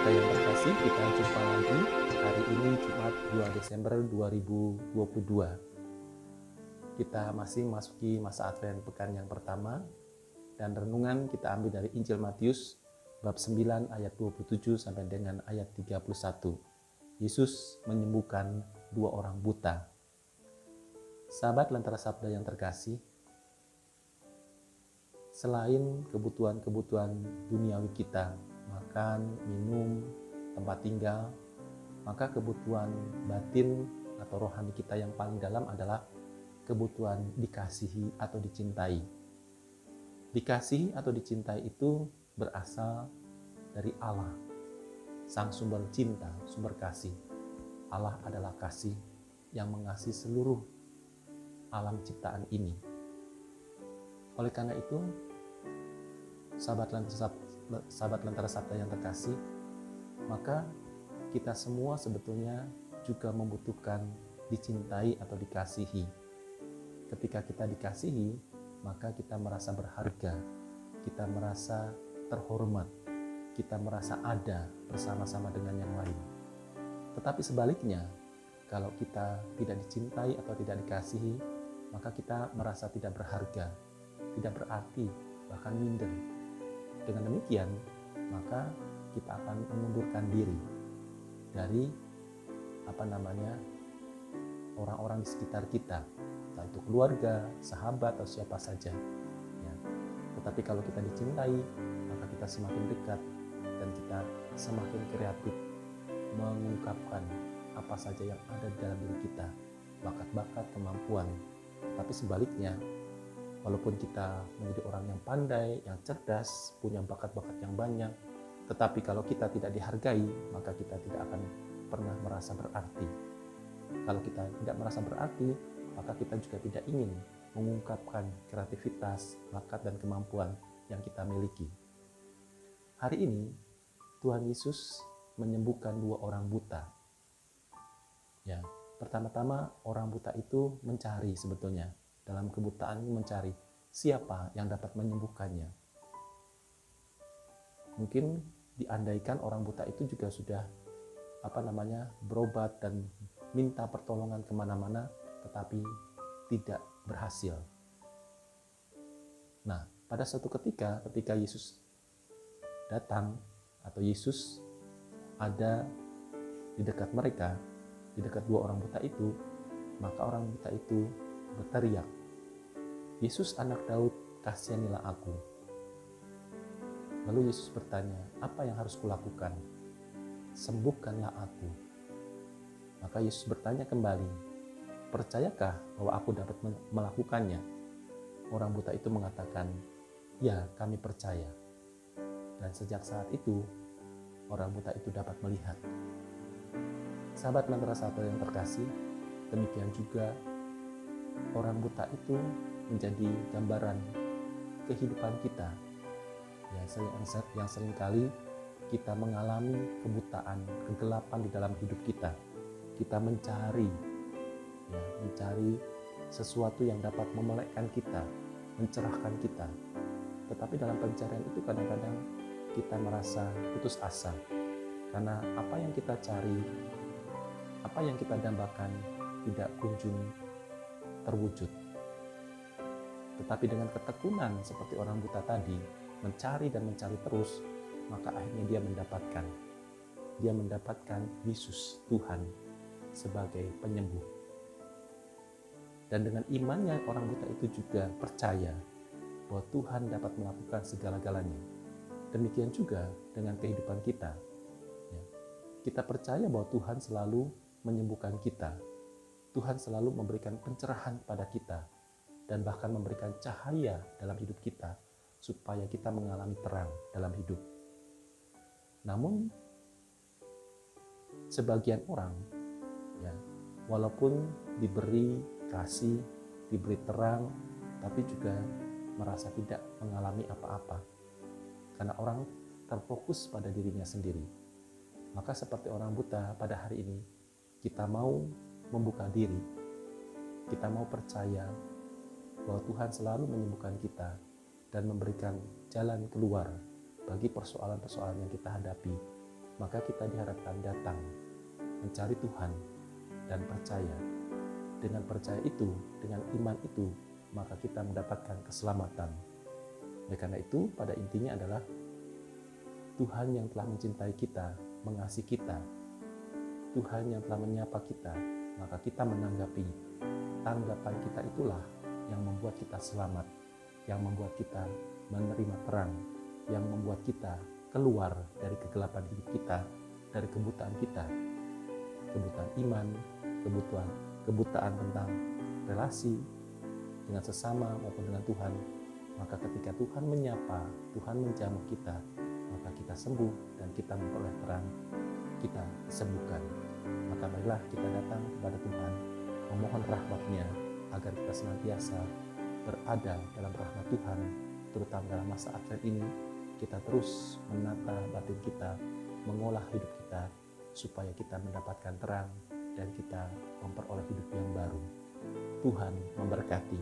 Saudara yang terkasih, kita jumpa lagi hari ini Jumat 2 Desember 2022. Kita masih memasuki masa Advent pekan yang pertama, dan renungan kita ambil dari Injil Matius bab 9 ayat 27 sampai dengan ayat 31. Yesus menyembuhkan 2 orang buta. Sahabat Lentera Sabda yang terkasih, selain kebutuhan-kebutuhan duniawi kita, makan, minum, tempat tinggal, maka kebutuhan batin atau rohani kita yang paling dalam adalah kebutuhan dikasihi atau dicintai. Dikasihi atau dicintai itu berasal dari Allah, Sang Sumber Cinta, Sumber Kasih. Allah adalah kasih yang mengasihi seluruh alam ciptaan ini. Oleh karena itu, sahabat Lentera Sabda yang terkasih, maka kita semua sebetulnya juga membutuhkan dicintai atau dikasihi. Ketika kita dikasihi, maka kita merasa berharga, kita merasa terhormat, kita merasa ada bersama-sama dengan yang lain. Tetapi sebaliknya, kalau kita tidak dicintai atau tidak dikasihi, maka kita merasa tidak berharga, tidak berarti, bahkan minder. Dengan demikian, maka kita akan mengundurkan diri dari orang-orang di sekitar kita, entah itu keluarga, sahabat, atau siapa saja. Ya. Tetapi kalau kita dicintai, maka kita semakin dekat dan kita semakin kreatif mengungkapkan apa saja yang ada di dalam diri kita, bakat-bakat, kemampuan. Tapi sebaliknya, walaupun kita menjadi orang yang pandai, yang cerdas, punya bakat-bakat yang banyak, tetapi kalau kita tidak dihargai, maka kita tidak akan pernah merasa berarti. Kalau kita tidak merasa berarti, maka kita juga tidak ingin mengungkapkan kreativitas, bakat, dan kemampuan yang kita miliki. Hari ini, Tuhan Yesus menyembuhkan 2 orang buta. Ya, pertama-tama orang buta itu mencari sebetulnya. Dalam kebutaan mencari siapa yang dapat menyembuhkannya. Mungkin diandaikan orang buta itu juga sudah berobat dan minta pertolongan kemana-mana, tetapi tidak berhasil. Nah, pada suatu ketika Yesus datang atau Yesus ada di dekat mereka, di dekat 2 orang buta itu, maka orang buta itu berteriak, "Yesus anak Daud, kasihanilah aku." Lalu Yesus bertanya, "Apa yang harus kulakukan?" "Sembuhkanlah aku." Maka Yesus bertanya kembali, "Percayakah bahwa aku dapat melakukannya?" Orang buta itu mengatakan, "Ya, kami percaya." Dan sejak saat itu, orang buta itu dapat melihat. Sahabat Lentera Sabda yang terkasih, demikian juga orang buta itu menjadi gambaran kehidupan kita. Yang seringkali kita mengalami kebutaan, kegelapan di dalam hidup kita. Kita mencari sesuatu yang dapat memelekkan kita, mencerahkan kita. Tetapi dalam pencarian itu kadang-kadang kita merasa putus asa. Karena apa yang kita cari, apa yang kita dambakan tidak kunjung terwujud. Tetapi dengan ketekunan seperti orang buta tadi, mencari dan mencari terus, maka akhirnya dia mendapatkan Yesus, Tuhan, sebagai penyembuh. Dan dengan imannya orang buta itu juga percaya bahwa Tuhan dapat melakukan segala-galanya. Demikian juga dengan kehidupan kita. Kita percaya bahwa Tuhan selalu menyembuhkan kita. Tuhan selalu memberikan pencerahan pada kita dan bahkan memberikan cahaya dalam hidup kita supaya kita mengalami terang dalam hidup. Namun sebagian orang walaupun diberi kasih, diberi terang, tapi juga merasa tidak mengalami apa-apa karena orang terfokus pada dirinya sendiri. Maka seperti orang buta pada hari ini, kita mau membuka diri, kita mau percaya bahwa Tuhan selalu menyembuhkan kita dan memberikan jalan keluar bagi persoalan-persoalan yang kita hadapi. maka kita diharapkan datang, mencari Tuhan, dan percaya. Dengan percaya itu, dengan iman itu, maka kita mendapatkan keselamatan. Oleh karena itu, pada intinya adalah Tuhan yang telah mencintai kita, mengasihi kita, Tuhan yang telah menyapa kita, maka kita menanggapi. Tanggapan kita itulah yang membuat kita selamat, yang membuat kita menerima terang, yang membuat kita keluar dari kegelapan hidup kita, dari kebutaan kita, kebutaan iman, kebutaan tentang relasi dengan sesama maupun dengan Tuhan. Maka ketika Tuhan menyapa, Tuhan menjamah kita, maka kita sembuh dan kita memperoleh terang, kita disembuhkan. Maka marilah kita datang kepada Tuhan, memohon rahmat-Nya agar kita senantiasa berada dalam rahmat Tuhan, terutama dalam masa Advent ini. Kita terus menata batin kita, mengolah hidup kita, supaya kita mendapatkan terang dan kita memperoleh hidup yang baru. Tuhan memberkati.